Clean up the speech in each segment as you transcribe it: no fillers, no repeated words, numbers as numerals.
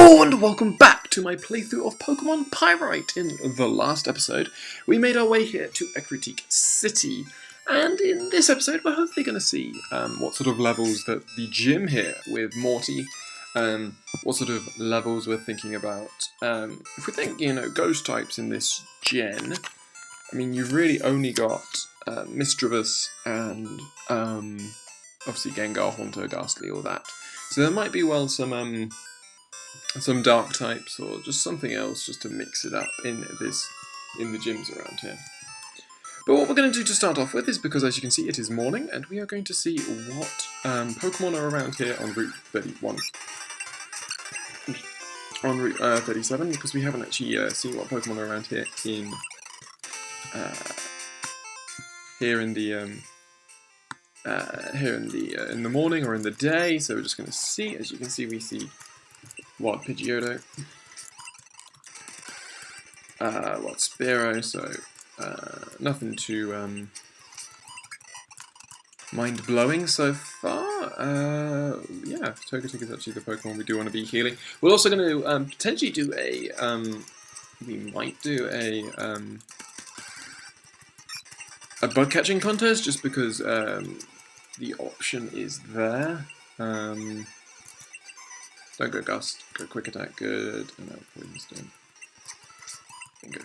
Hello and welcome back to my playthrough of Pokemon Pyrite. In the last episode, we made our way here to Critique City, and in this episode we're hopefully going to see what sort of levels that the gym here with Morty, what sort of levels we're thinking about. If we think, ghost types in this gen, I mean, you've really only got Misdreavus and obviously Gengar, Haunter, Ghastly, all that. So there might be, well, some dark types or just something else just to mix it up in the gyms around here. But what we're going to do to start off with is, because as you can see it is morning, and we are going to see what Pokemon are around here on Route 31. On Route 37, because we haven't actually seen what Pokemon are around here in in the morning or in the day. So we're just going to see. As you can see, we see what Pidgeotto, what Spearow, so nothing too mind-blowing so far. Yeah, Togetic is actually the Pokemon we do want to be healing. We're also going to potentially do we might do a bug catching contest, just because the option is there. Don't go Gust, go Quick Attack, good, and now Poison Sting. Bingo.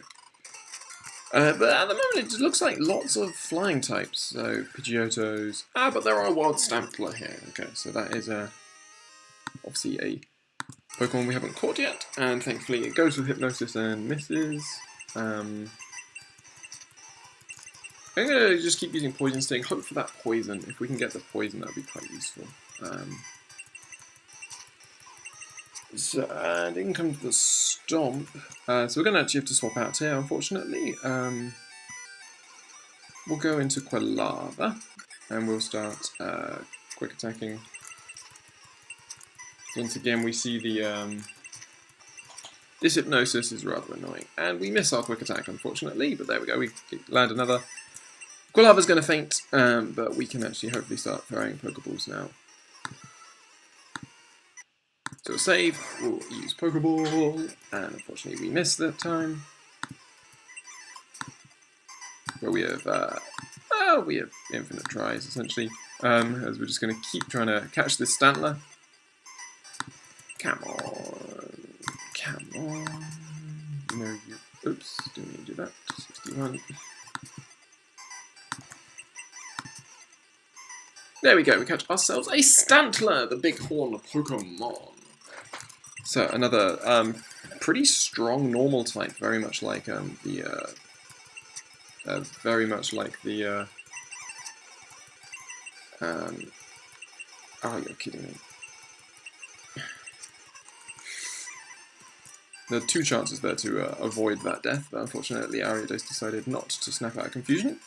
But at the moment it looks like lots of flying types, so Pidgeottos. But there are Wild Stampler here. Okay, so that is obviously a Pokemon we haven't caught yet, and thankfully it goes with Hypnosis and misses. I'm going to just keep using Poison Sting, hope for that poison. If we can get the poison, that would be quite useful. So, and in comes the Stomp. So we're going to actually have to swap out here, unfortunately. We'll go into Quilava, and we'll start quick attacking. Once again, we see the this Hypnosis is rather annoying, and we miss our quick attack, unfortunately. But there we go, we land another. Quilava's going to faint, but we can actually hopefully start throwing Pokeballs now. So we'll save, we'll use Pokeball, and unfortunately we missed that time. But we have infinite tries, essentially, as we're just going to keep trying to catch this Stantler. Come on. No, oops, didn't mean to do that. 61. There we go, we catch ourselves a Stantler, the big horn Pokemon. So another pretty strong normal type, very much like oh, you're kidding me. There are two chances there to avoid that death, but unfortunately Ariados decided not to snap out of confusion.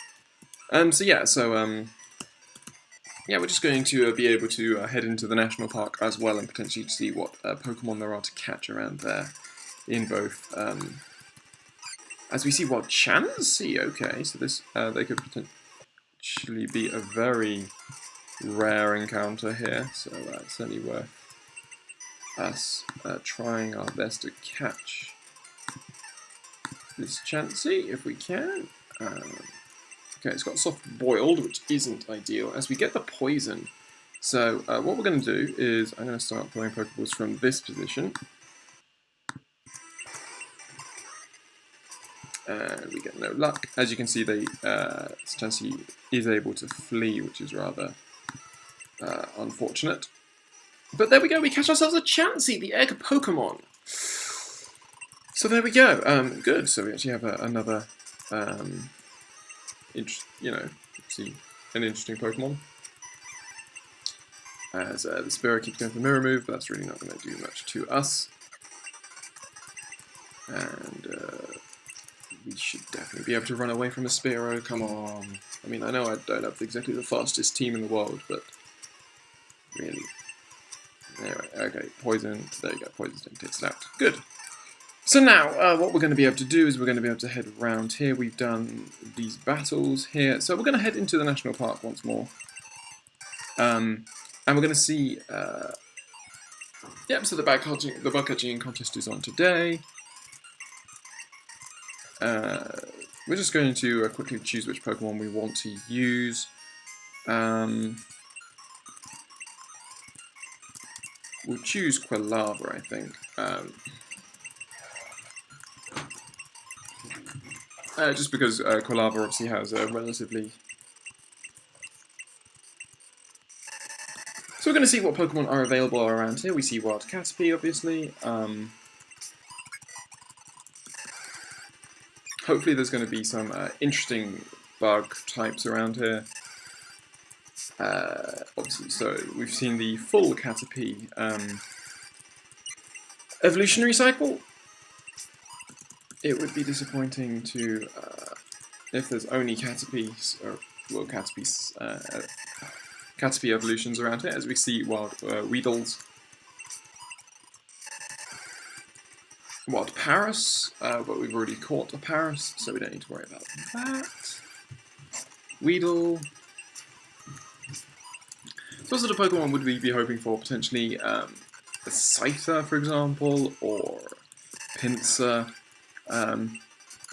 Yeah, we're just going to be able to head into the national park as well, and potentially see what Pokemon there are to catch around there. In both, as we see what Chansey. Okay, so this they could potentially be a very rare encounter here. So it's certainly worth us trying our best to catch this Chansey if we can. Okay, it's got soft boiled, which isn't ideal, as we get the poison. So what we're going to do is I'm going to start throwing Pokeballs from this position. And we get no luck. As you can see, Chansey is able to flee, which is rather unfortunate. But there we go, we catch ourselves a Chansey, the egg Pokemon. So there we go. Good, so we actually have another... see an interesting Pokemon. As the Spearow keeps going for Mirror Move, but that's really not going to do much to us. And we should definitely be able to run away from a Spearow. Come on. I mean, I know I don't have exactly the fastest team in the world, but really. Anyway, okay, Poison. There you go, Poison Sting takes it out. Good. So now, what we're going to be able to do is we're going to be able to head around here. We've done these battles here. So we're going to head into the National Park once more. And we're going to see Yep, so the bug catching contest is on today. We're just going to quickly choose which Pokemon we want to use. We'll choose Quilava, I think. Just because Quilava obviously has a relatively... So we're going to see what Pokemon are available around here. We see Wild Caterpie, obviously. Hopefully there's going to be some interesting bug types around here. Obviously, so we've seen the full Caterpie evolutionary cycle. It would be disappointing to, if there's only Caterpies, or, well, Caterpie evolutions around here, as we see wild Weedles. Wild Paras, but we've already caught a Paras, so we don't need to worry about that. Weedle. So what sort of Pokemon would we be hoping for? Potentially a Scyther, for example, or Pinsir.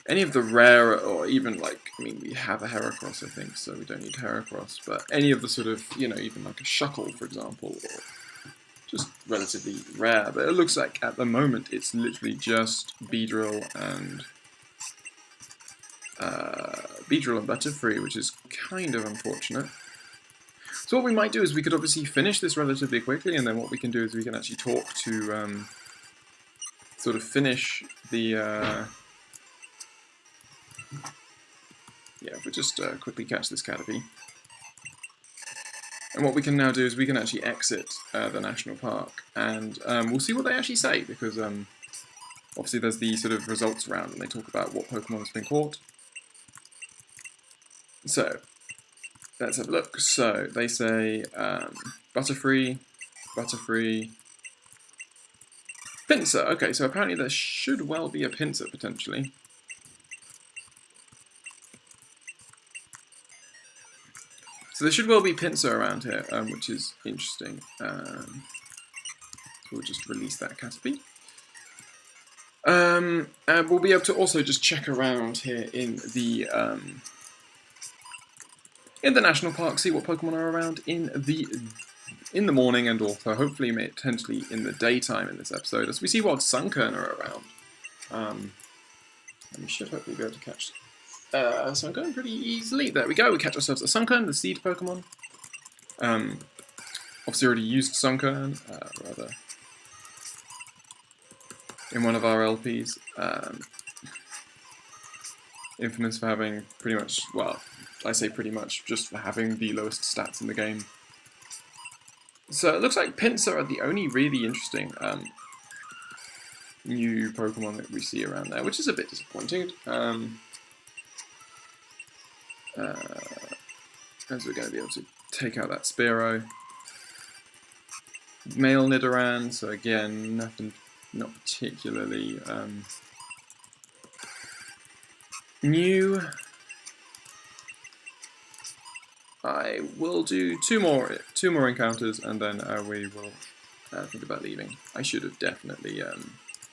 Any of the rare, or even like, I mean, we have a Heracross, I think, so we don't need Heracross, but any of the sort of, you know, even like a Shuckle, for example, or just relatively rare. But it looks like at the moment it's literally just Beedrill and Butterfree, which is kind of unfortunate. So what we might do is we could obviously finish this relatively quickly, and then what we can do is we can actually talk to sort of finish the yeah, if we just quickly catch this Caterpie. And what we can now do is we can actually exit the national park, and we'll see what they actually say, because obviously there's the sort of results round, and they talk about what Pokemon has been caught. So, let's have a look. So, they say Butterfree, Pinsir. Okay, so apparently there should well be a Pinsir, potentially. So there should well be Pinsir around here, which is interesting. So we'll just release that Caterpie. And we'll be able to also just check around here in the national park, see what Pokemon are around in the morning, and also hopefully potentially in the daytime in this episode, as we see wild Sunkern are around. And we should hopefully be able to catch Sunkern pretty easily. There we go, we catch ourselves a Sunkern, the seed Pokemon. Obviously already used Sunkern, rather, in one of our LPs. Infamous for having pretty much, well, I say pretty much, just for having the lowest stats in the game. So it looks like Pinsir are the only really interesting new Pokemon that we see around there, which is a bit disappointing. As we're going to be able to take out that Spearow. Male Nidoran, so again, nothing, not particularly new. I will do two more encounters, and then we will think about leaving. I should have definitely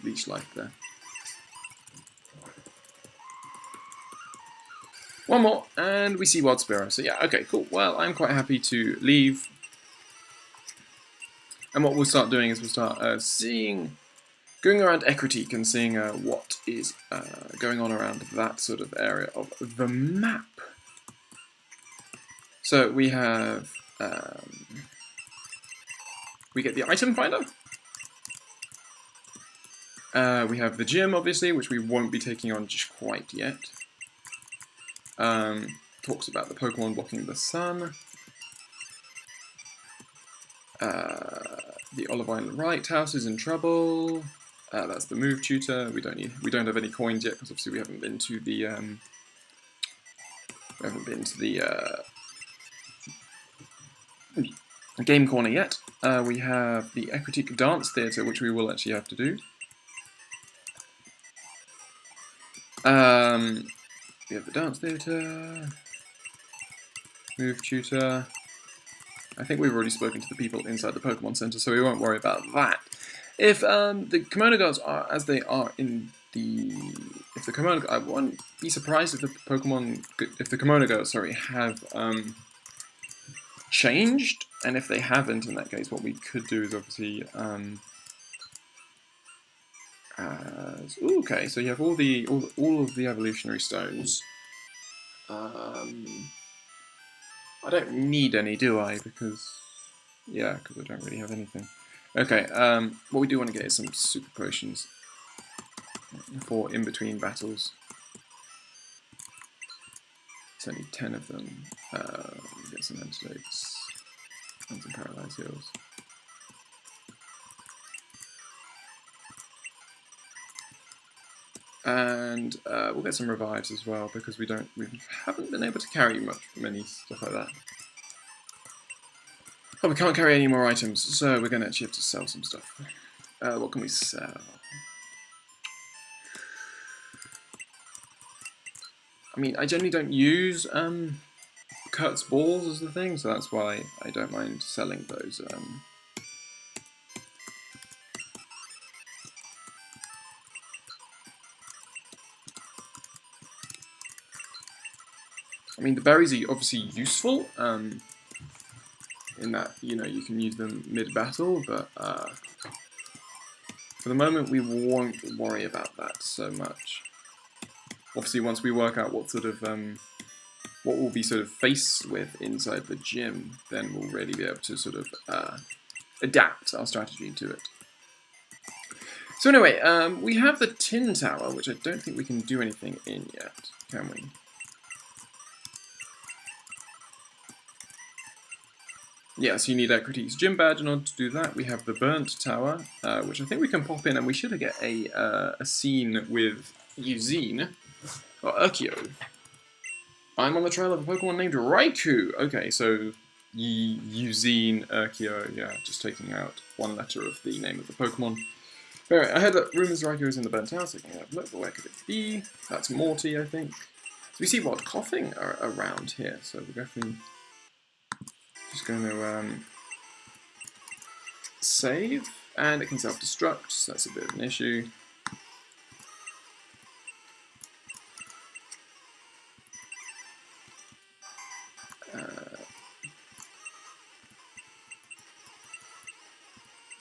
leech life there. One more, and we see Wild Spearow. So yeah, okay, cool. Well, I'm quite happy to leave. And what we'll start doing is we'll start going around Ecruteak and seeing what is going on around that sort of area of the map. So we have, we get the item finder. We have the gym, obviously, which we won't be taking on just quite yet. Talks about the Pokemon blocking the sun. The Olive Island Right House is in trouble. That's the move tutor. We don't have any coins yet because obviously we haven't been to the game corner yet. We have the Ecruteak Dance Theatre, which we will actually have to do. We have the Dance Theatre, move tutor. I think we've already spoken to the people inside the Pokemon Center, so we won't worry about that. If the kimono girls are as they are in the, if the kimono, I won't be surprised if the kimono girls, sorry, have changed, and if they haven't, in that case, what we could do is obviously okay, so you have all of the evolutionary stones. I don't need any, do I? Because I don't really have anything. Okay, what we do want to get is some super potions for in between battles. It's only 10 of them. Get some antidotes and some paralyzed heals. And we'll get some revives as well because we haven't been able to carry many stuff like that. Oh, we can't carry any more items, so we're going to actually have to sell some stuff. What can we sell? I mean, I generally don't use Kurt's balls as the thing, so that's why I don't mind selling those. I mean, the berries are obviously useful, in that, you know, you can use them mid-battle, but for the moment we won't worry about that so much. Obviously, once we work out what sort of what we'll be sort of faced with inside the gym, then we'll really be able to sort of adapt our strategy to it. So anyway, we have the tin tower, which I don't think we can do anything in yet, can we? Yes, you need Ecrite's gym badge in order to do that. We have the burnt tower, which I think we can pop in, and we should get a scene with Eugene, or Urkio. I'm on the trail of a Pokemon named Raikou. Okay, so Eugene, Urkio, yeah, just taking out one letter of the name of the Pokemon. Alright, I heard that rumours Raikou is in the burnt tower, so I can have a look, but where could it be? That's Morty, I think. So we see what coughing are around here, so we're definitely just going to save, and it can self-destruct, so that's a bit of an issue.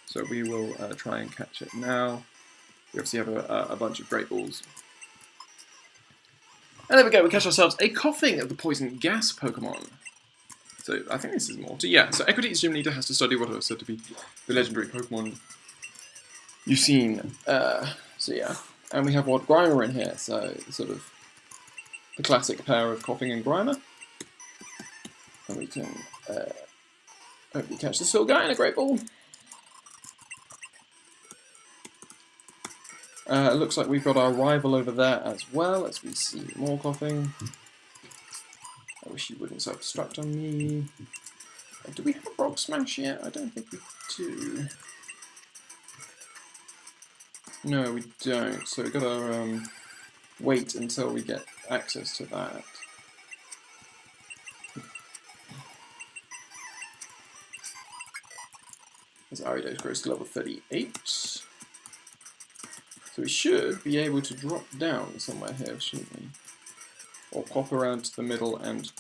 So we will try and catch it now. We obviously have a bunch of Great Balls. And there we go, we catch ourselves a coughing of the poison gas Pokemon. So I think this is Morty. Yeah, so Equity's gym leader has to study what are said to be the legendary Pokemon you've seen. So yeah, and we have what Grimer in here, so sort of the classic pair of coughing and Grimer. And we can hopefully catch this little guy in a Great Ball. It looks like we've got our rival over there as well, as we see more coughing. I wish you wouldn't self-destruct on me. Do we have a Rock Smash yet? I don't think we do. No, we don't. So we've got to wait until we get access to that. As Aridos grows to level 38. So we should be able to drop down somewhere here, shouldn't we? Or pop around to the middle and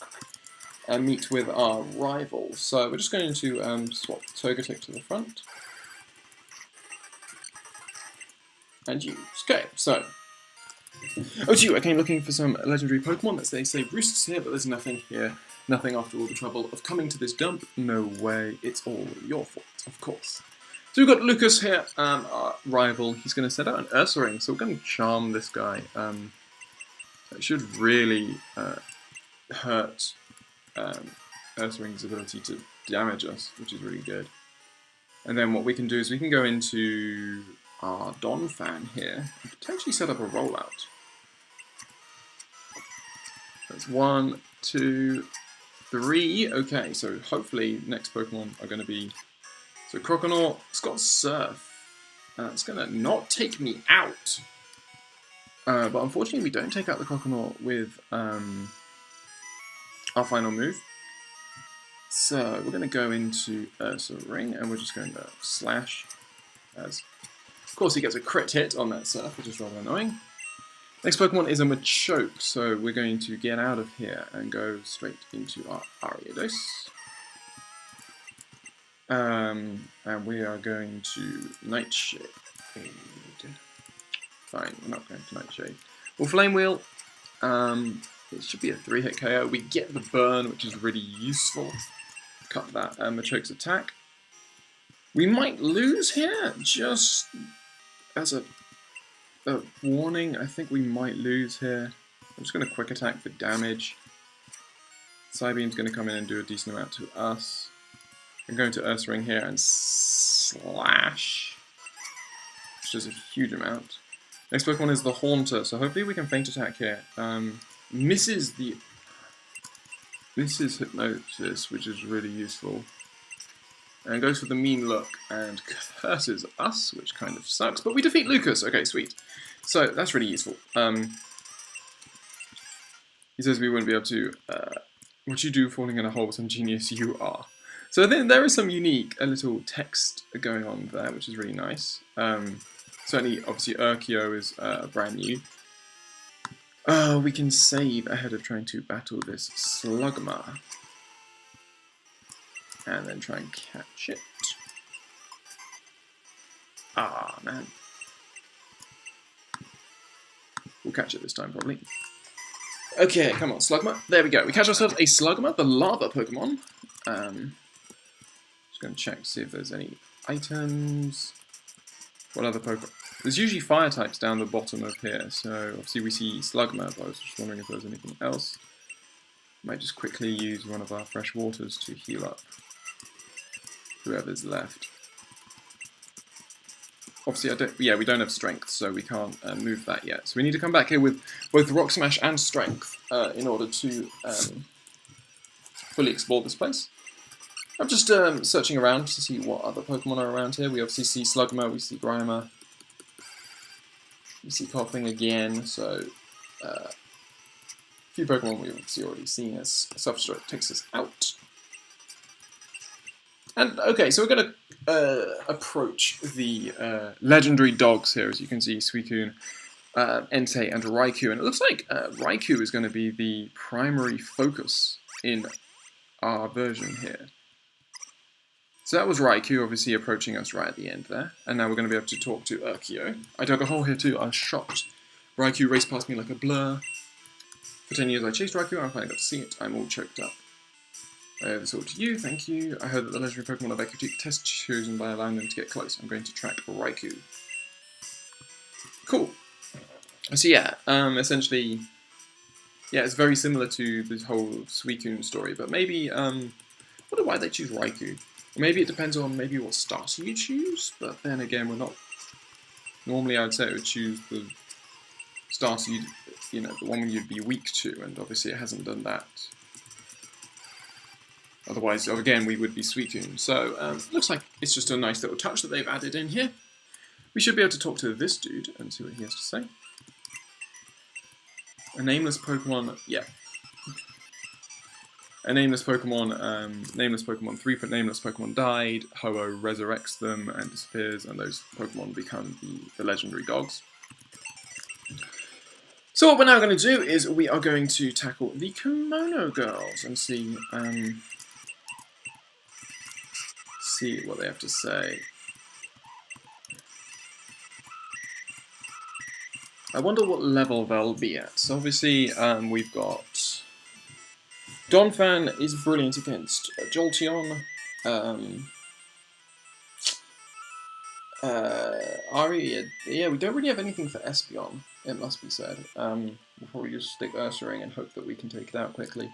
meet with our rival. So we're just going to swap Togetic to the front. And use. Okay, so. Oh, gee, I came looking for some legendary Pokemon. As they say, Roosts here, but there's nothing here. Nothing after all the trouble of coming to this dump. No way. It's all your fault, of course. So we've got Lucas here, our rival. He's going to set out an Ursaring, so we're going to charm this guy. It should really hurt Ursaring's ability to damage us, which is really good. And then what we can do is we can go into our Donphan here and potentially set up a rollout. That's 1, 2, 3. Okay, so hopefully next Pokemon are going to be... So Croconaw, it's got Surf. It's going to not take me out. But unfortunately we don't take out the Croconaw with our final move. So we're going to go into Ursaring and we're just going to slash as Of course, he gets a crit hit on that surf, which is rather annoying. Next Pokemon is a Machoke, so we're going to get out of here and go straight into our Ariados. And we are going to Nightshade. Fine, we're not going to Nightshade. Well, Flame Wheel, it should be a 3-hit KO. We get the burn, which is really useful. Cut that Machoke's attack. We might lose here, just as a warning. I think we might lose here. I'm just going to quick attack for damage. Psybeam's going to come in and do a decent amount to us. I'm going to Ursaring here and slash, which is a huge amount. Next Pokemon is the Haunter, so hopefully we can feint attack here. Misses Hypnosis, which is really useful. And goes for the mean look and curses us, which kind of sucks. But we defeat Lucas. Okay, sweet. So that's really useful. He says we wouldn't be able to. What you do falling in a hole, some genius you are. So I think there is some unique, a little text going on there, which is really nice. Certainly, obviously, Urkio is brand new. We can save ahead of trying to battle this Slugma. And then try and catch it. Ah, man. We'll catch it this time, probably. Okay, come on, Slugma. There we go. We catch ourselves a Slugma, the lava Pokemon. Just going to check to see if there's any items. What other Pokemon? There's usually fire types down the bottom of here, so obviously we see Slugma, but I was just wondering if there's anything else. Might just quickly use one of our fresh waters to heal up whoever's left. Obviously, we don't have strength, so we can't move that yet. So we need to come back here with both Rock Smash and Strength in order to fully explore this place. I'm just searching around to see what other Pokemon are around here. We obviously see Slugma, we see Grimer, we see Coughing again, so a few Pokemon we've obviously already seen as Self-Destruct takes us out. And okay, so we're going to approach the legendary dogs here, as you can see, Suicune, Entei, and Raikou. And it looks like Raikou is going to be the primary focus in our version here. So that was Raikou, obviously approaching us right at the end there. And now we're going to be able to talk to Urkio. I dug a hole here too, I was shocked. Raikou raced past me like a blur. For 10 years I chased Raikou, I finally got to see it, I'm all choked up. This all to you, thank you. I heard that the legendary Pokemon of Ekritik test chosen by allowing them to get close. I'm going to track Raikou. Cool. So yeah, essentially, yeah, it's very similar to this whole Suicune story, but maybe, I wonder why they choose Raikou. Maybe it depends on maybe what starter you choose, but then again, we're not, normally I would say it would choose the starter, you know, the one you'd be weak to, and obviously it hasn't done that. Otherwise, again, we would be Suicune. So, looks like it's just a nice little touch that they've added in here. We should be able to talk to this dude and see what he has to say. A nameless Pokemon, yeah. A nameless Pokemon, 3 nameless Pokemon died, Ho-Oh resurrects them and disappears, and those Pokemon become the legendary dogs. So what we're now going to do is we are going to tackle the Kimono Girls and see what they have to say. I wonder what level they'll be at. So obviously we've got Donphan is brilliant against Jolteon. Ari, yeah, we don't really have anything for Espeon, it must be said. We'll probably just stick Ursaring and hope that we can take it out quickly.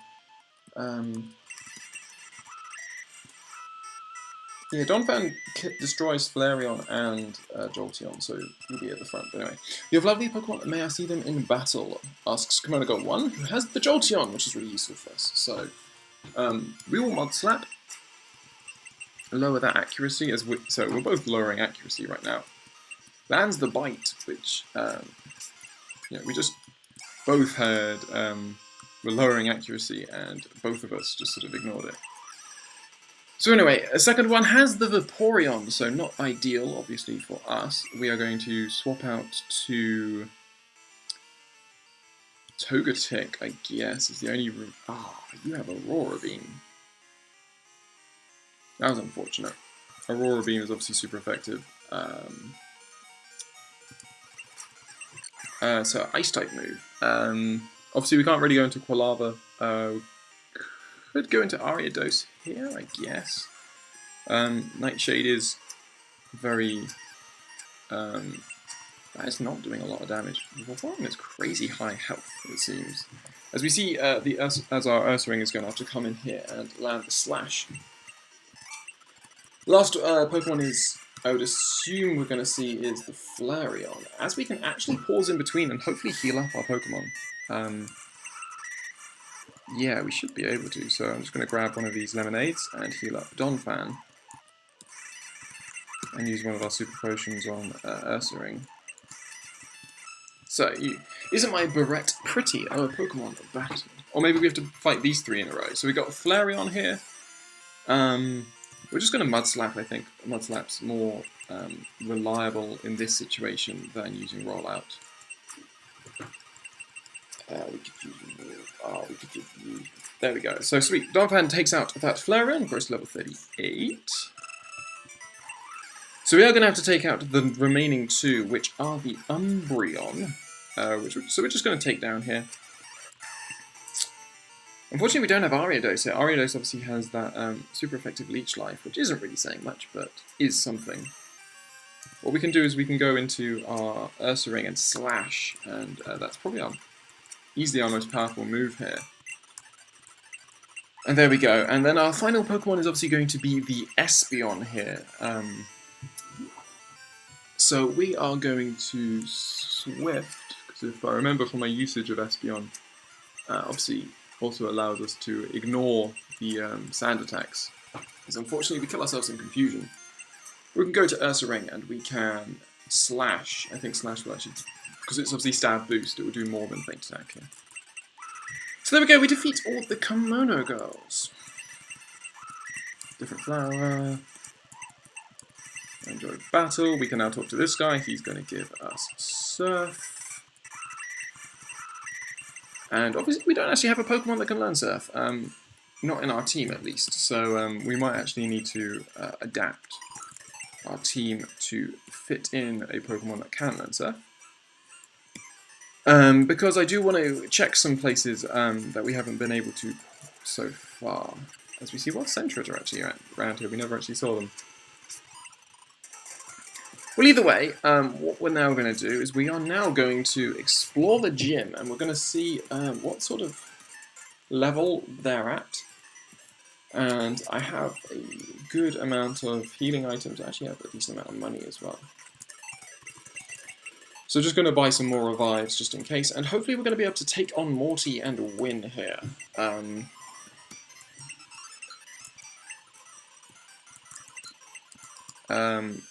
Yeah, Donphan destroys Flareon and Jolteon, so he'll be at the front. But anyway, you have lovely Pokemon, may I see them in battle? Asks Kimono Girl 1, who has the Jolteon, which is really useful for us. So, we will Mod Slap. Lower that accuracy, so we're both lowering accuracy right now. Lands the Bite, which, yeah, we just both heard, we're lowering accuracy, and both of us just sort of ignored it. So anyway, a second one has the Vaporeon, so not ideal, obviously, for us. We are going to swap out to Togetic, I guess, is the only... you have Aurora Beam. That was unfortunate. Aurora Beam is obviously super effective. So Ice-type move. Obviously we can't really go into Quilava. Could go into Ariados here, I guess. Nightshade is very... that is not doing a lot of damage. Vaporeon is crazy high health, it seems. As we see, as our Ursaring is going to have to come in here and land the Slash. Last Pokemon is, I would assume we're going to see, is the Flareon. As we can actually pause in between and hopefully heal up our Pokemon. Yeah, we should be able to. So I'm just going to grab one of these lemonades and heal up Donphan. And use one of our super potions on Ursaring. So, isn't my barrette pretty? Oh, a Pokemon battle. Or maybe we have to fight these three in a row. So we got Flareon here. We're just going to Mudslap, I think. Mudslap's more reliable in this situation than using Rollout. We could use there we go. So sweet. Donphan takes out that Flareon, grows to level 38. So we are going to have to take out the remaining two, which are the Umbreon. So we're just going to take down here. Unfortunately, we don't have Ariados here. Ariados obviously has that super effective Leech Life, which isn't really saying much, but is something. What we can do is we can go into our Ursaring and Slash, and that's probably easily our most powerful move here. And there we go. And then our final Pokemon is obviously going to be the Espeon here. So we are going to Swift, because if I remember from my usage of Espeon, obviously also allows us to ignore the sand attacks, because unfortunately we kill ourselves in confusion. We can go to Ursaring and we can Slash. I think Slash will actually, because it's obviously stab boost, it will do more than Faint Attack here. So there we go, we defeat all the Kimono Girls. Different flower. Enjoy battle. We can now talk to this guy. He's going to give us Surf. And obviously we don't actually have a Pokemon that can learn Surf. Not in our team at least. So we might actually need to adapt our team to fit in a Pokemon that can learn Surf. Because I do want to check some places that we haven't been able to so far. As we see, what Sentries are actually around here? We never actually saw them. Well, either way, what we're now going to do is we are now going to explore the gym, and we're going to see what sort of level they're at. And I have a good amount of healing items. I actually have a decent amount of money as well. So just going to buy some more revives just in case, and hopefully we're going to be able to take on Morty and win here.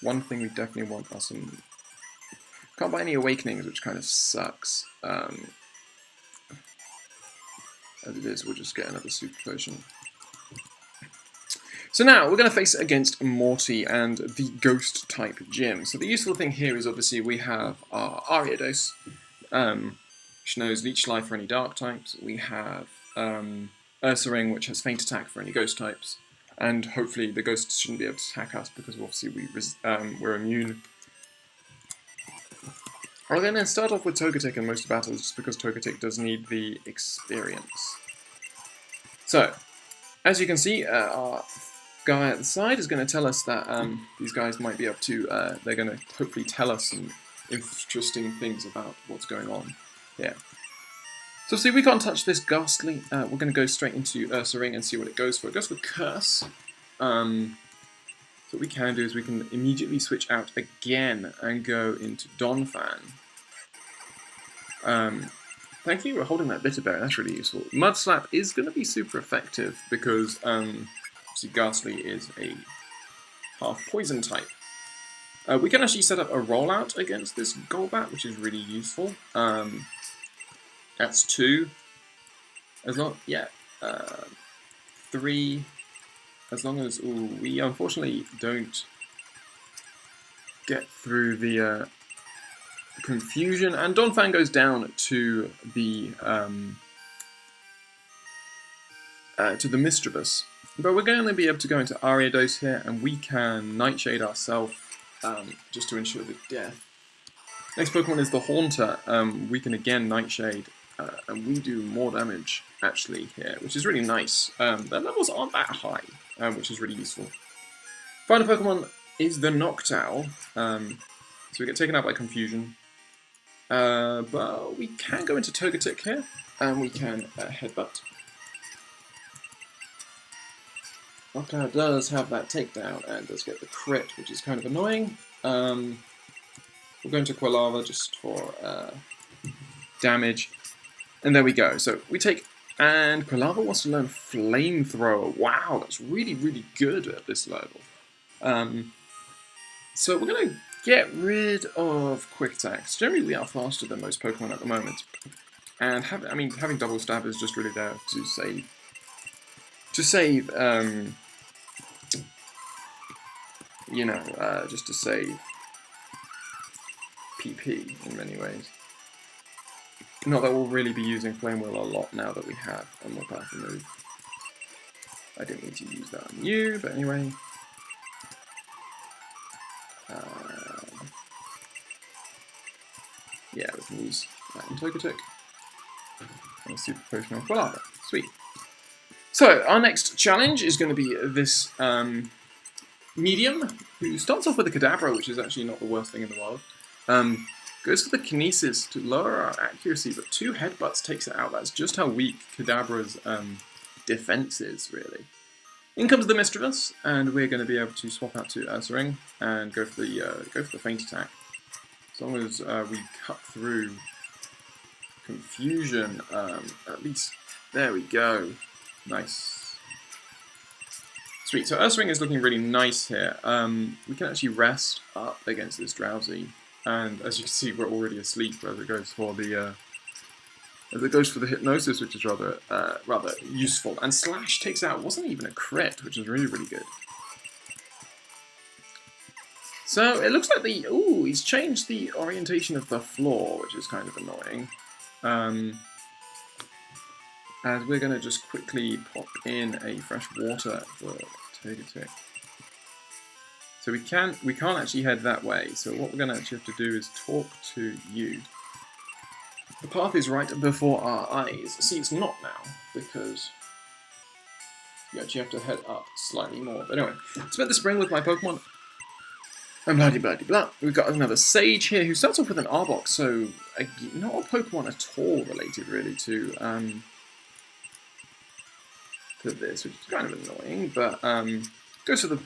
One thing we definitely want are some... Can't buy any Awakenings, which kind of sucks. As it is, we'll just get another Super Potion. So now, we're going to face against Morty and the Ghost-type gym. So the useful thing here is obviously we have our Ariados, which knows Leech Life for any Dark types. We have Ursaring, which has Faint Attack for any Ghost types. And hopefully the Ghosts shouldn't be able to attack us because obviously we're immune. I'm going to start off with Togetic in most battles just because Togetic does need the experience. So, as you can see, our guy at the side is going to tell us that these guys might be up to, they're going to hopefully tell us some interesting things about what's going on here. So see, we can't touch this Ghastly. We're going to go straight into Ursaring and see what it goes for. It goes for Curse. So what we can do is we can immediately switch out again and go into Donphan. Thankfully we're holding that Bitter Berry, that's really useful. Mudslap is going to be super effective because see, Ghastly is a half poison type. We can actually set up a rollout against this Golbat, which is really useful. That's 2. As long, yeah, 3. As long as we unfortunately don't get through the confusion, and Donphan goes down to the Mischievous. But we're going to be able to go into Ariados here, and we can Nightshade ourselves just to ensure the death. Next Pokemon is the Haunter. We can again Nightshade, and we do more damage actually here, which is really nice. Their levels aren't that high, which is really useful. Final Pokemon is the Noctowl. So we get taken out by Confusion. But we can go into Togetic here, and we can Headbutt. Noctowl does have that takedown and does get the crit, which is kind of annoying. We'll go into Quilava just for damage. And there we go. So we take... And Quilava wants to learn Flamethrower. Wow, that's really, really good at this level. So we're going to get rid of Quick Attacks. Generally, we are faster than most Pokemon at the moment. And having Double Stab is just really there to save... just to save PP in many ways. Not that we'll really be using Flame Wheel a lot now that we have a more powerful move. I didn't need to use that on you, but anyway. Yeah, we can use that in Togetic. And a Super Potion on Quilava. Sweet. So, our next challenge is going to be this medium, who starts off with a Kadabra, which is actually not the worst thing in the world. Goes for the Kinesis to lower our accuracy, but 2 Headbutts takes it out. That's just how weak Kadabra's defense is, really. In comes the Mischievous, and we're going to be able to swap out to Ursaring and go for the Feint Attack. As long as we cut through Confusion, at least there we go. Nice. Sweet. So Ursaring is looking really nice here. We can actually rest up against this Drowsy, and as you can see, we're already asleep as it goes for the Hypnosis, which is rather useful. And Slash takes out wasn't even a crit, which is really, really good. So it looks like he's changed the orientation of the floor, which is kind of annoying. And we're going to just quickly pop in a fresh water for Togetic. So we can't actually head that way, so what we're going to actually have to do is talk to you. The path is right before our eyes. See, it's not now, because you actually have to head up slightly more. But anyway, spent the spring with my Pokemon. And blah-de-blah-de-blah. We've got another Sage here who starts off with an Arbok, so not a Pokemon at all related really to this, which is kind of annoying, but goes for the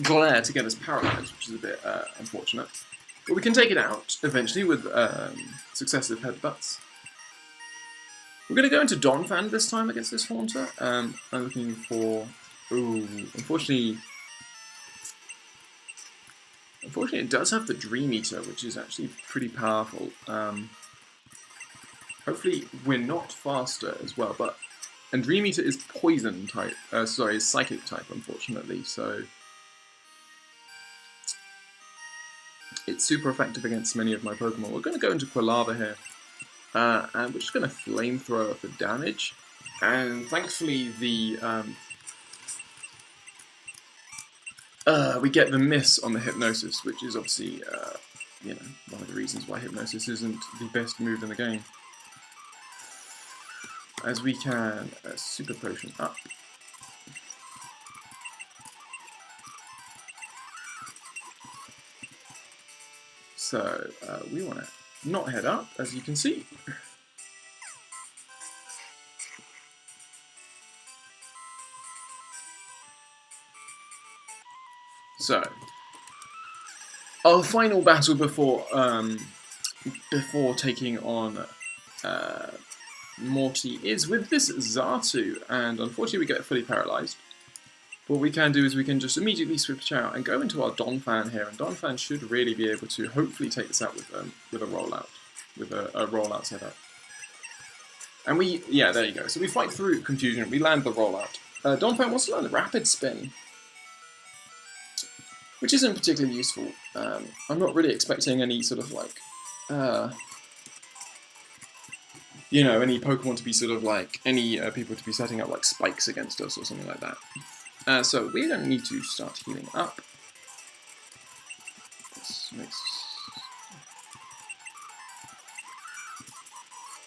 Glare to get us paralyzed, which is a bit unfortunate. But we can take it out eventually with successive Headbutts. We're going to go into Donphan this time against this Haunter. I'm looking for... Unfortunately it does have the Dream Eater, which is actually pretty powerful. Hopefully we're not faster as well, but... And Dream Eater is Poison type, is Psychic type, unfortunately, so... It's super effective against many of my Pokemon. We're going to go into Quilava here, and we're just going to Flamethrower for damage. And thankfully the we get the miss on the Hypnosis, which is obviously one of the reasons why Hypnosis isn't the best move in the game. As we can Super Potion up. So we want to not head up, as you can see. So our final battle before taking on Morty is with this Xatu, and unfortunately we get fully paralyzed. What we can do is we can just immediately switch out and go into our Donphan here, and Donphan should really be able to hopefully take this out with a rollout, with a rollout setup. And there you go. So we fight through Confusion, we land the rollout, Donphan wants to learn Rapid Spin, which isn't particularly useful. I'm not really expecting any sort of like, you know, any Pokemon to be sort of like, any people to be setting up like spikes against us or something like that. So we're going to need to start healing up.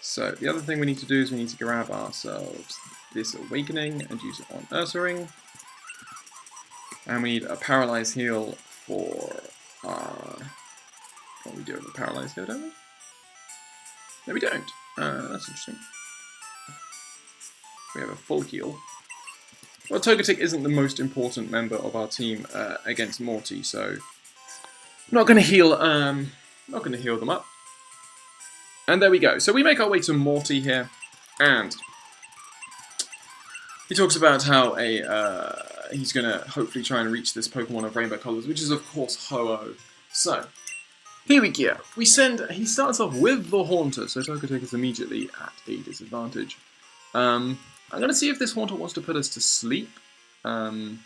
So the other thing we need to do is we need to grab ourselves this Awakening and use it on Ursaring. And we need a Paralyze Heal for our... Well, we do have a Paralyze Heal, don't we? No, we don't. That's interesting. We have a full heal. Well, Togetic isn't the most important member of our team against Morty, so I'm not going to heal. Not going to heal them up. And there we go. So we make our way to Morty here, and he talks about how he's going to hopefully try and reach this Pokemon of Rainbow Colors, which is of course Ho-Oh. So here we go. He starts off with the Haunter, so Togetic is immediately at a disadvantage. I'm going to see if this Haunter wants to put us to sleep. I'm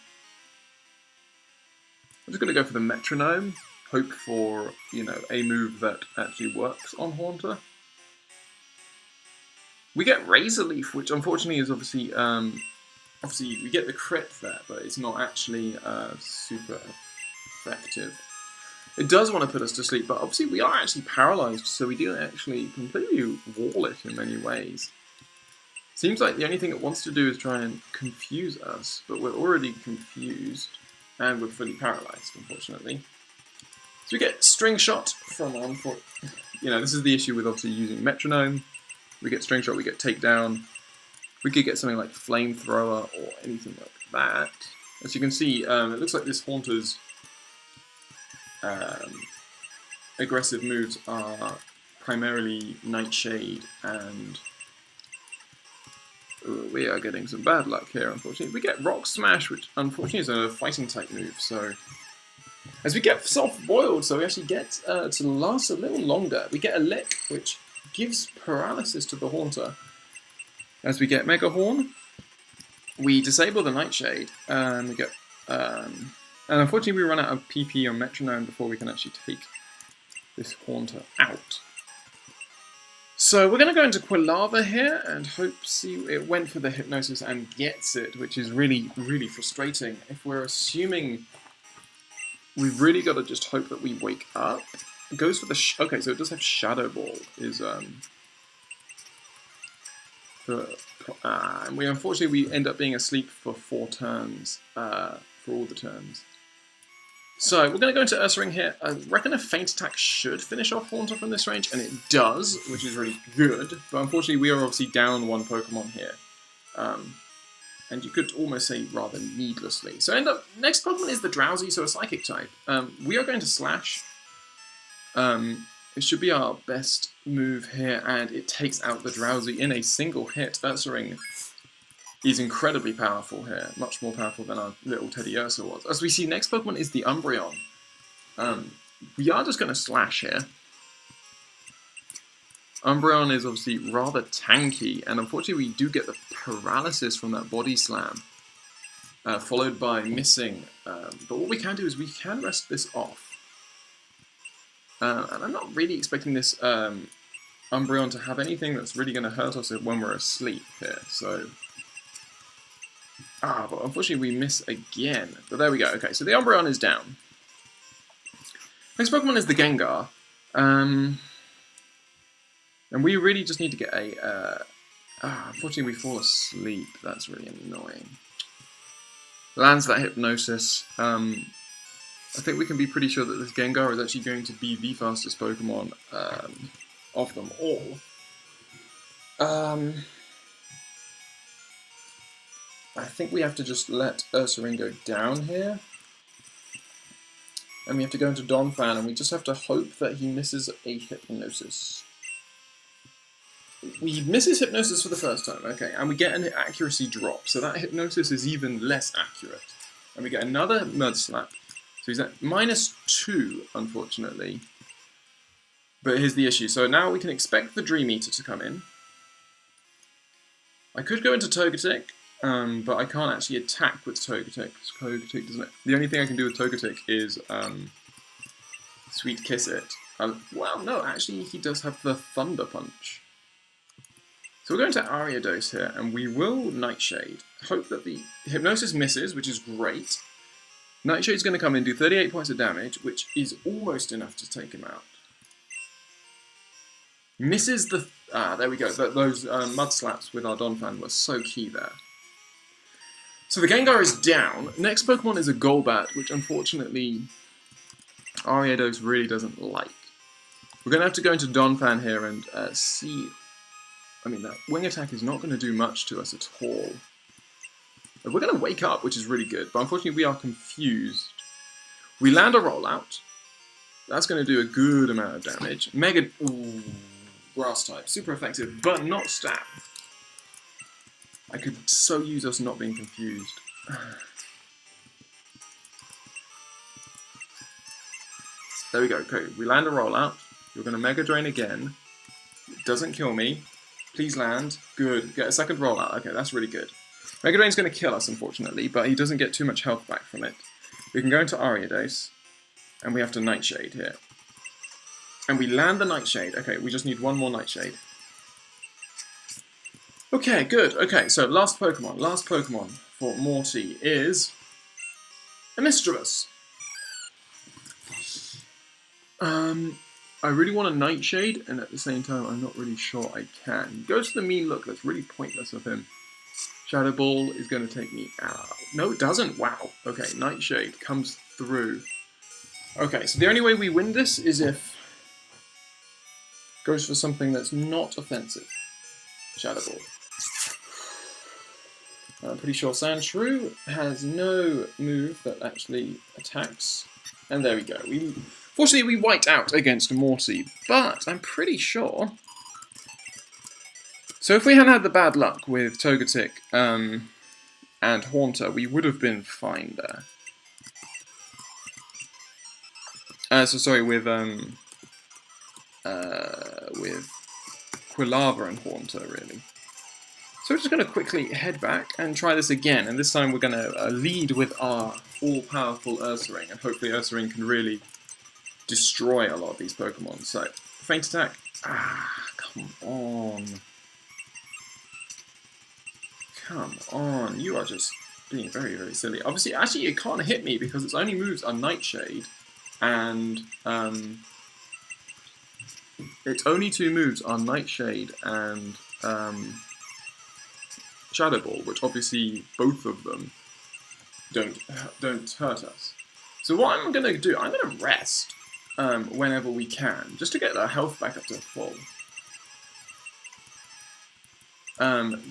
just going to go for the Metronome, hope for, you know, a move that actually works on Haunter. We get Razor Leaf, which unfortunately is obviously, we get the crit there, but it's not actually super effective. It does want to put us to sleep, but obviously we are actually paralyzed, so we do actually completely wall it in many ways. Seems like the only thing it wants to do is try and confuse us, but we're already confused, and we're fully paralyzed, unfortunately. So we get String Shot from on for, you know, this is the issue with obviously using Metronome. We get String Shot, we get Takedown. We could get something like Flamethrower or anything like that. As you can see, it looks like this Haunter's aggressive moves are primarily Nightshade, and we are getting some bad luck here, unfortunately. We get Rock Smash, which unfortunately is a fighting type move, so as we get Soft Boiled, so we actually get to last a little longer. We get a Lick, which gives paralysis to the Haunter. As we get Mega Horn, we disable the Nightshade, and we get and unfortunately we run out of PP on Metronome before we can actually take this Haunter out. So we're going to go into Quilava here and see it went for the Hypnosis and gets it, which is really, really frustrating. If we're assuming we've really got to just hope that we wake up. It goes for the okay, so it does have Shadow Ball. And we unfortunately end up being asleep for 4 turns, for all the turns. So we're going to go into Ursaring here. I reckon a Feint Attack should finish off Haunter from this range, and it does, which is really good. But unfortunately, we are obviously down 1 Pokemon here. And you could almost say rather needlessly. So next Pokemon is the Drowsy, so a Psychic type. We are going to Slash. It should be our best move here, and it takes out the Drowsy in a single hit. Ursaring is incredibly powerful here, much more powerful than our little Teddy Ursa was. As we see, next Pokemon is the Umbreon. We are just going to Slash here. Umbreon is obviously rather tanky, and unfortunately we do get the paralysis from that Body Slam, followed by missing. But what we can do is we can rest this off. And I'm not really expecting this Umbreon to have anything that's really going to hurt us when we're asleep here, so... but unfortunately we miss again. But there we go. Okay, so the Umbreon is down. Next Pokemon is the Gengar. And we really just need to get a... unfortunately we fall asleep. That's really annoying. Lands that Hypnosis. I think we can be pretty sure that this Gengar is actually going to be the fastest Pokemon of them all. I think we have to just let Ursaring go down here. And we have to go into Donphan, and we just have to hope that he misses a Hypnosis. He misses Hypnosis for the first time, okay, and we get an accuracy drop, so that Hypnosis is even less accurate. And we get another Mud Slap. So he's at -2, unfortunately. But here's the issue. So now we can expect the Dream Eater to come in. I could go into Togetic, but I can't actually attack with Togetic. Togetic doesn't. The only thing I can do with Togetic is Sweet Kiss it. Well, no, actually he does have the Thunder Punch. So we're going to Ariados here, and we will Nightshade. Hope that the Hypnosis misses, which is great. Nightshade's going to come in, do 38 points of damage, which is almost enough to take him out. Misses the... there we go. Those Mud Slaps with our Donphan were so key there. So the Gengar is down. Next Pokemon is a Golbat, which unfortunately Ariados really doesn't like. We're going to have to go into Donphan here and see... I mean, that Wing Attack is not going to do much to us at all. We're going to wake up, which is really good, but unfortunately we are confused. We land a rollout. That's going to do a good amount of damage. Mega... Ooh, Grass type. Super effective, but not stab. I could so use us not being confused. There we go. Okay, we land a rollout. You're going to Mega Drain again. It doesn't kill me. Please land. Good. Get a second rollout. Okay, that's really good. Mega Drain's going to kill us, unfortunately, but he doesn't get too much health back from it. We can go into Ariados, and we have to Nightshade here. And we land the Nightshade. Okay, we just need one more Nightshade. Okay, good. Okay, so last Pokemon for Morty is a Misdreavus. I really want a Nightshade, and at the same time, I'm not really sure I can. He goes for the mean look. That's really pointless of him. Shadow Ball is going to take me out. No, it doesn't. Wow. Okay, Nightshade comes through. Okay, so the only way we win this is if goes for something that's not offensive. Shadow Ball. I'm pretty sure Sandshrew has no move that actually attacks. And there we go. Fortunately, we wiped out against Morty, but I'm pretty sure... So if we hadn't had the bad luck with Togetic and Haunter, we would have been fine there. Sorry, with Quilava and Haunter, really. So we're just going to quickly head back and try this again, and this time we're going to lead with our all-powerful Ursaring, and hopefully Ursaring can really destroy a lot of these Pokemon. So, Feint Attack. Ah, come on. Come on, you are just being very, very silly. Obviously, actually, it can't hit me because its only moves are Nightshade, and its only two moves are Nightshade and Shadow Ball, which obviously both of them don't hurt us. So what I'm going to do, I'm going to rest whenever we can, just to get our health back up to full.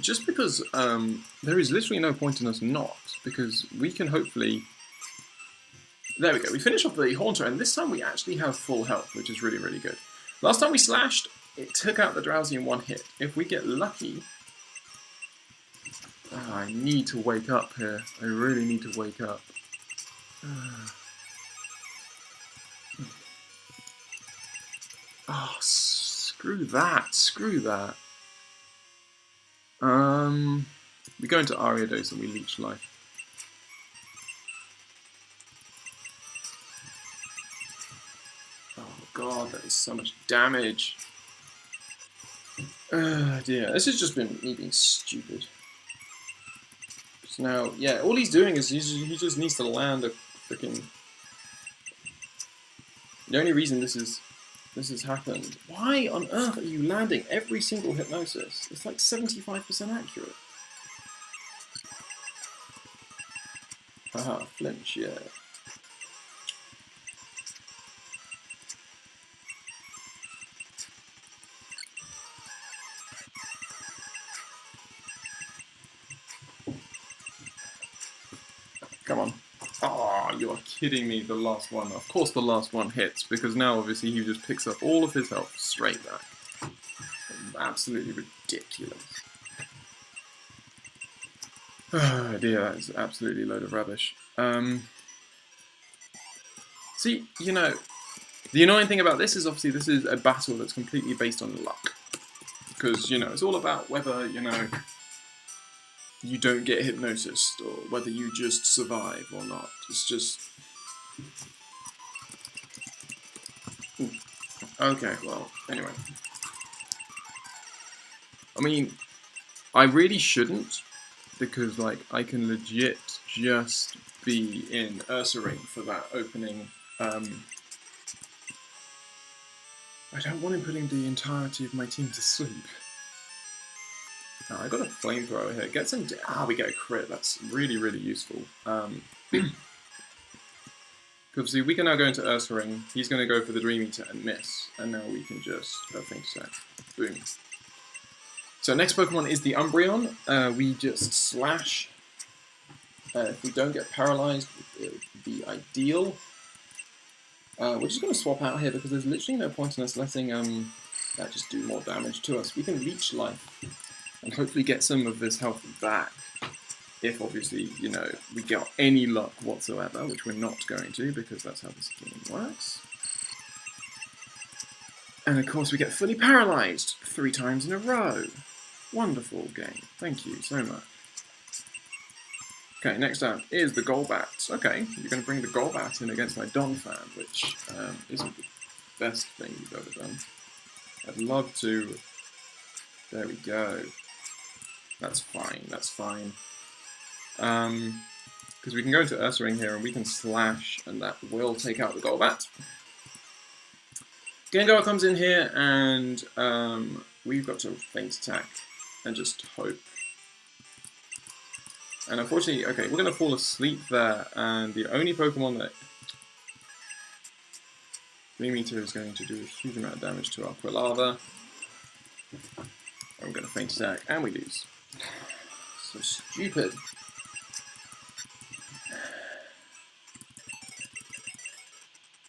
Just because there is literally no point in us not, because we can hopefully... There we go, we finish off the Haunter, and this time we actually have full health, which is really, really good. Last time we slashed, it took out the Drowsy in one hit. If we get lucky... Oh, I need to wake up here. I really need to wake up. Oh, screw that. Screw that. We go into Ariados and we leech life. Oh god, that is so much damage. Oh dear, this has just been me being stupid. So now, yeah, all he's doing is he just needs to land a freaking... The only reason this has happened. Why on earth are you landing every single Hypnosis? It's like 75% accurate. Haha, flinch, yeah. Come on. Oh, you are kidding me, the last one. Of course the last one hits, because now obviously he just picks up all of his health straight back. Absolutely ridiculous. Oh dear, that is absolutely a load of rubbish. See, you know, the annoying thing about this is obviously this is a battle that's completely based on luck. Because, you know, it's all about whether, you know, you don't get hypnosis, or whether you just survive or not. It's just... Ooh. Okay, well, anyway. I mean, I really shouldn't, because, like, I can legit just be in Ursaring for that opening. I don't want him putting the entirety of my team to sleep. I got a flamethrower here. Gets him. We get a crit. That's really, really useful. Because see, we can now go into Ursaring. He's going to go for the Dream Eater and miss, and now we can just Feint Attack. Boom. So next Pokemon is the Umbreon. We just slash. If we don't get paralyzed, it would be ideal. We're just going to swap out here because there's literally no point in us letting that just do more damage to us. We can Leech Life and hopefully get some of this health back. If obviously, you know, we get any luck whatsoever, which we're not going to because that's how this game works. And of course we get fully paralyzed 3 times in a row. Wonderful game. Thank you so much. Okay, next up is the Golbat. Okay, you're going to bring the Golbat in against my Donphan, which isn't the best thing you've ever done. I'd love to. There we go. That's fine, that's fine. Because we can go into Ursaring here and we can slash, and that will take out the Golbat. Gengar comes in here and we've got to Feint Attack and just hope. And unfortunately, okay, we're going to fall asleep there, and the only Pokemon that Dream Eater is going to do a huge amount of damage to our Quilava. I'm going to Feint Attack, and we lose. So stupid.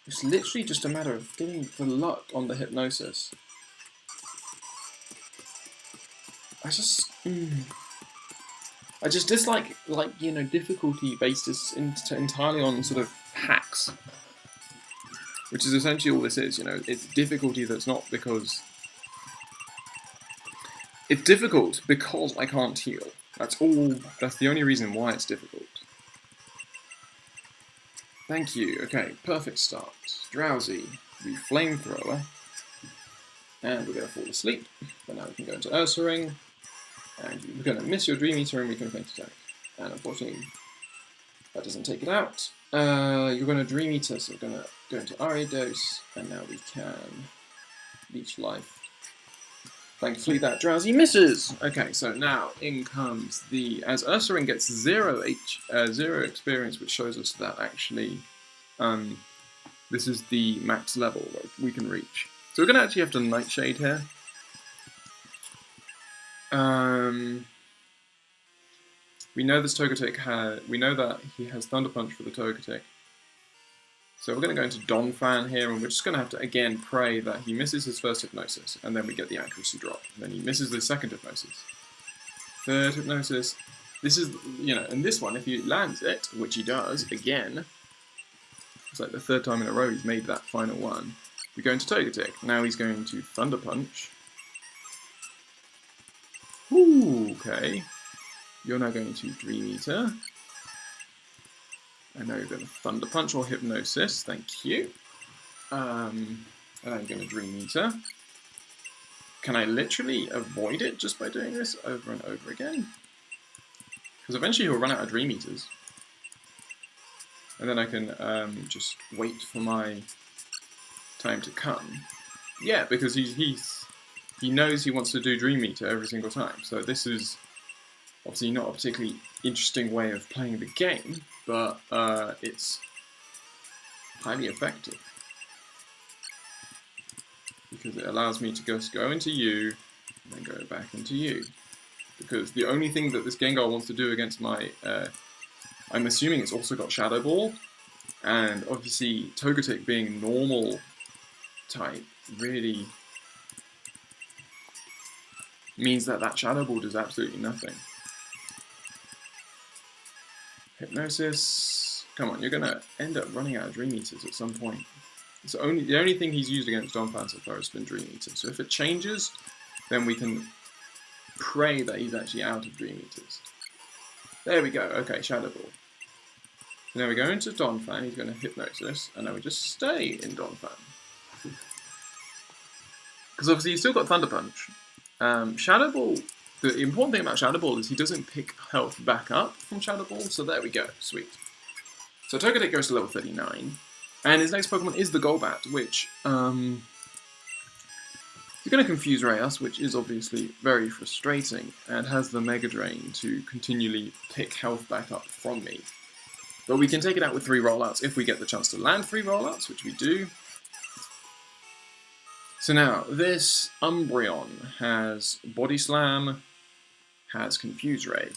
It's literally just a matter of getting the luck on the Hypnosis. I just dislike, like, you know, difficulty based entirely on sort of hacks. Which is essentially all this is, you know. It's difficulty that's not because... It's difficult because I can't heal. That's the only reason why it's difficult. Thank you. Okay, perfect start. Drowsy. We Flamethrower. And we're going to fall asleep. But now we can go into Ursaring. And you're going to miss your Dream Eater and we can Feint Attack. And unfortunately, that doesn't take it out. You're going to Dream Eater, so we're going to go into Ariados. And now we can Leech Life. Thankfully that Drowsy misses! Okay, so now in comes the... As Ursaring gets 0 experience, which shows us that actually this is the max level that we can reach. So we're going to actually have to Nightshade here. We know this Togetic we know that he has Thunder Punch for the Togetic. So we're going to go into Donphan here, and we're just going to have to, again, pray that he misses his first Hypnosis, and then we get the accuracy drop. And then he misses the second Hypnosis. Third Hypnosis. This is, you know, and this one, if he lands it, which he does, again, it's like the 3rd time in a row he's made that final one. We go into Togetic. Now he's going to Thunder Punch. Ooh, okay. You're now going to Dream Eater. And now you're going to Thunder Punch or Hypnosis, thank you. And then you're going to Dream Eater. Can I literally avoid it just by doing this over and over again? Because eventually he'll run out of Dream Eaters. And then I can just wait for my time to come. Yeah, because he knows he wants to do Dream Eater every single time. So this is obviously not a particularly interesting way of playing the game, but it's highly effective. Because it allows me to just go into you, and then go back into you. Because the only thing that this Gengar wants to do against my... I'm assuming it's also got Shadow Ball, and obviously Togetic being normal type really means that that Shadow Ball does absolutely nothing. Hypnosis. Come on, you're going to end up running out of Dream Eaters at some point. It's the only thing he's used against Donphan so far has been Dream Eater. So if it changes, then we can pray that he's actually out of Dream Eaters. There we go. Okay, Shadow Ball. Now we go into Donphan, he's going to Hypnosis, and then we just stay in Donphan. Because obviously he's still got Thunder Punch. Shadow Ball, the important thing about Shadow Ball is he doesn't pick health back up from Shadow Ball, so there we go, sweet. So Togetic goes to level 39, and his next Pokemon is the Golbat, which is going to confuse Rayos, which is obviously very frustrating, and has the Mega Drain to continually pick health back up from me. But we can take it out with 3 rollouts if we get the chance to land 3 rollouts, which we do. So now, this Umbreon has Body Slam, has Confuse Ray.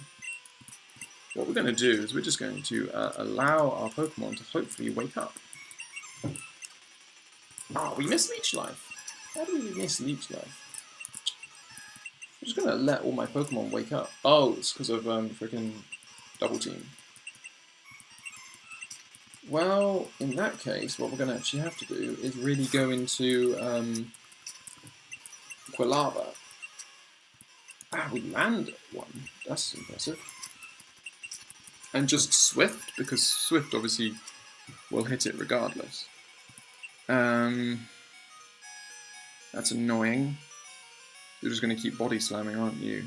What we're going to do is we're just going to allow our Pokemon to hopefully wake up. Oh, we missed Leech Life. How do we miss Leech Life? I'm just going to let all my Pokemon wake up. Oh, it's because of freaking Double Team. Well, in that case, what we're going to actually have to do is really go into Quilava. Ah, we land one. That's impressive. And just Swift, because Swift obviously will hit it regardless. That's annoying. You're just going to keep body slamming, aren't you?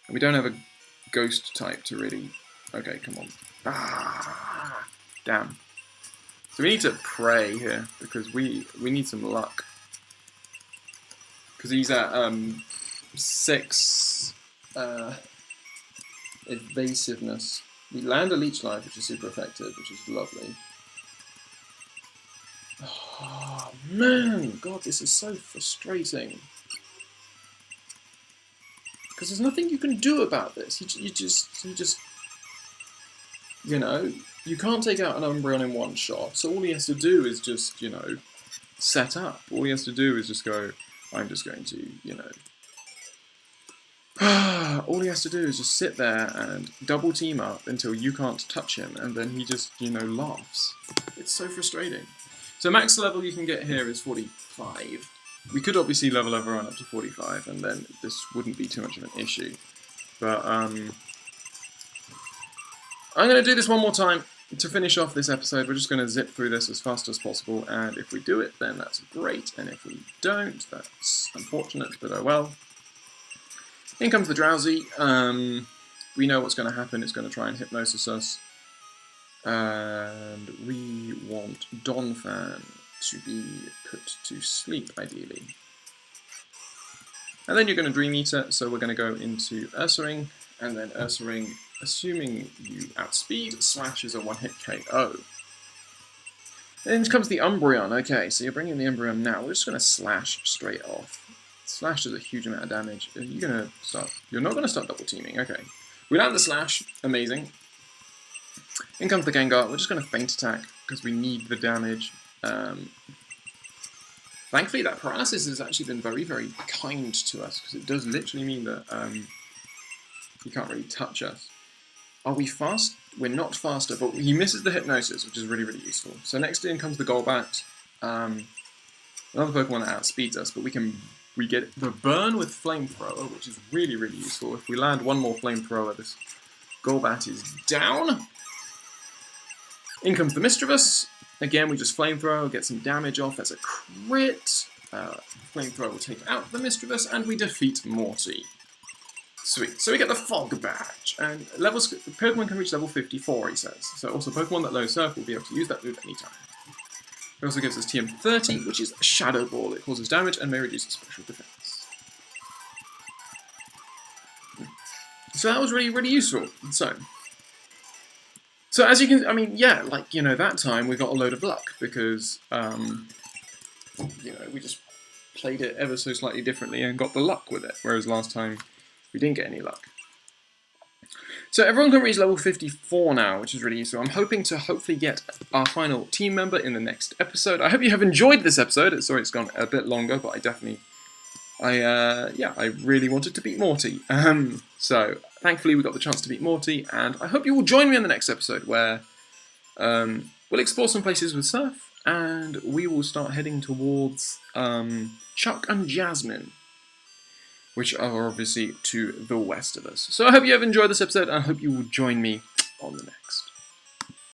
And we don't have a ghost type to really... Okay, come on. Ah, damn. So we need to pray here, because we need some luck. Because he's at 6 evasiveness. We land a Leech Life, which is super effective, which is lovely. Oh man, God, this is so frustrating. Because there's nothing you can do about this. You just, you know, you can't take out an Umbreon in one shot. So all he has to do is just, you know, set up. All he has to do is just go, I'm just going to, you know. All he has to do is just sit there and double team up until you can't touch him, and then he just, you know, laughs. It's so frustrating. So max level you can get here is 45. We could obviously level everyone up to 45, and then this wouldn't be too much of an issue. But I'm going to do this one more time to finish off this episode. We're just going to zip through this as fast as possible, and if we do it, then that's great, and if we don't, that's unfortunate, but oh well. In comes the Drowsy. We know what's going to happen. It's going to try and Hypnosis us. And we want Donphan to be put to sleep, ideally. And then you're going to Dream Eater, so we're going to go into Ursaring, and then Ursaring, assuming you outspeed, Slash is a one-hit KO. Then comes the Umbreon. Okay, so you're bringing the Umbreon now. We're just going to Slash straight off. Slash does a huge amount of damage. You're going to start... You're not going to start double teaming. Okay. We land the Slash. Amazing. In comes the Gengar. We're just going to Feint Attack because we need the damage. Thankfully, that Paralysis has actually been very, very kind to us because it does literally mean that he can't really touch us. Are we fast? We're not faster, but he misses the Hypnosis, which is really, really useful. So next in comes the Golbat. Another Pokemon that outspeeds us, but we get the Burn with Flamethrower, which is really, really useful. If we land one more Flamethrower, this Golbat is down. In comes the Mischievous. Again, we just Flamethrower, get some damage off. That's a crit. Flamethrower will take out the Mischievous, and we defeat Morty. Sweet. So we get the Fog Badge, and Pokemon can reach level 54, he says. So also Pokemon that low surf will be able to use that move anytime. It also gives us TM30, which is Shadow Ball. It causes damage and may reduce special defense. So that was really, really useful. So as you can, I mean, yeah, like, you know, that time we got a load of luck because, you know, we just played it ever so slightly differently and got the luck with it, whereas last time we didn't get any luck. So everyone can reach level 54 now, which is really useful. I'm hoping to hopefully get our final team member in the next episode. I hope you have enjoyed this episode. Sorry it's gone a bit longer, but I really wanted to beat Morty. So thankfully we got the chance to beat Morty, and I hope you will join me in the next episode where we'll explore some places with Surf, and we will start heading towards Chuck and Jasmine. which are obviously to the west of us. So I hope you have enjoyed this episode, and I hope you will join me on the next.